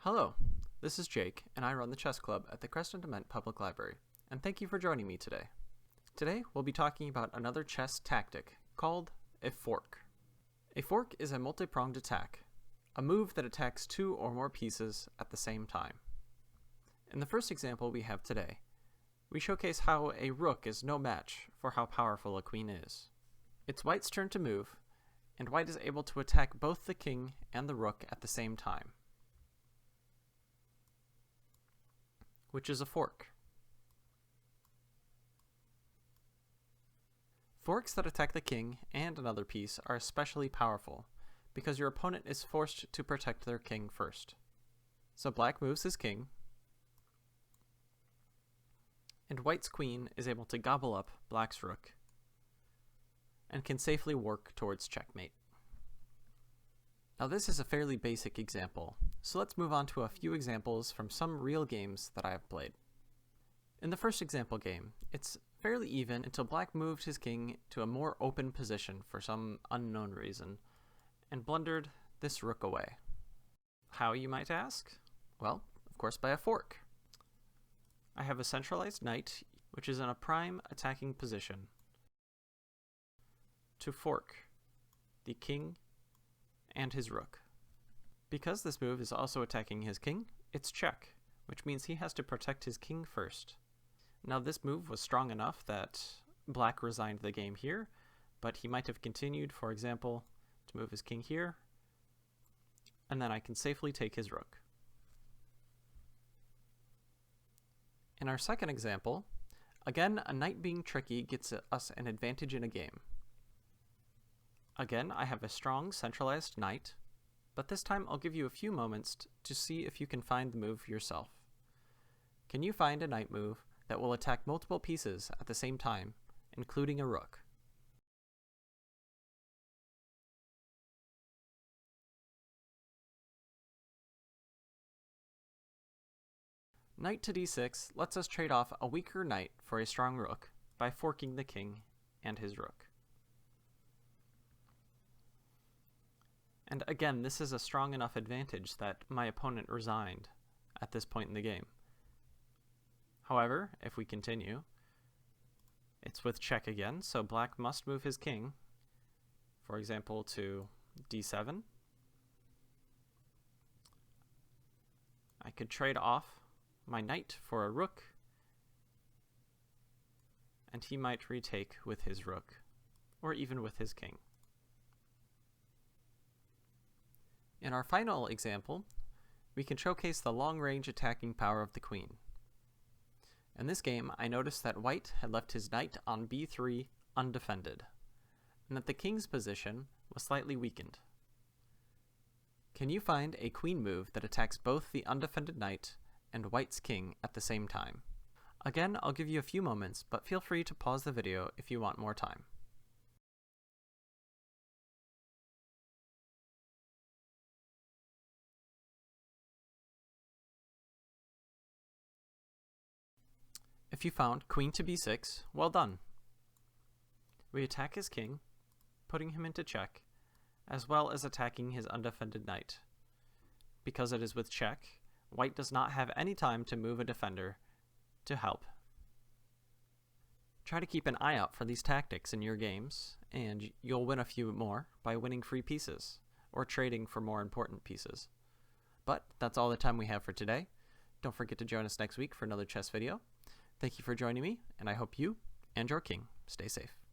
Hello, this is Jake, and I run the chess club at the Creston-Dement Public Library, and thank you for joining me today. Today, we'll be talking about another chess tactic called a fork. A fork is a multi-pronged attack, a move that attacks two or more pieces at the same time. In the first example we have today, we showcase how a rook is no match for how powerful a queen is. It's white's turn to move, and white is able to attack both the king and the rook at the same time, which is a fork. Forks that attack the king and another piece are especially powerful because your opponent is forced to protect their king first. So black moves his king, and white's queen is able to gobble up black's rook and can safely work towards checkmate. Now this is a fairly basic example, so let's move on to a few examples from some real games that I have played. In the first example game, it's fairly even until black moved his king to a more open position for some unknown reason, and blundered this rook away. How, you might ask? Well, of course by a fork. I have a centralized knight, which is in a prime attacking position, to fork the king and his rook. Because this move is also attacking his king, it's check, which means he has to protect his king first. Now this move was strong enough that black resigned the game here, but he might have continued, for example, to move his king here, and then I can safely take his rook. In our second example, again, a knight being tricky gets us an advantage in a game. Again, I have a strong centralized knight, but this time I'll give you a few moments to see if you can find the move yourself. Can you find a knight move that will attack multiple pieces at the same time, including a rook? Knight to d6 lets us trade off a weaker knight for a strong rook by forking the king and his rook. And again, this is a strong enough advantage that my opponent resigned at this point in the game. However, if we continue, it's with check again, so black must move his king, for example, to d7. I could trade off my knight for a rook, and he might retake with his rook, or even with his king. In our final example, we can showcase the long-range attacking power of the queen. In this game, I noticed that white had left his knight on b3 undefended, and that the king's position was slightly weakened. Can you find a queen move that attacks both the undefended knight and white's king at the same time? Again, I'll give you a few moments, but feel free to pause the video if you want more time. If you found queen to b6, well done. We attack his king, putting him into check, as well as attacking his undefended knight. Because it is with check, white does not have any time to move a defender to help. Try to keep an eye out for these tactics in your games, and you'll win a few more by winning free pieces, or trading for more important pieces. But that's all the time we have for today. Don't forget to join us next week for another chess video. Thank you for joining me, and I hope you and your king stay safe.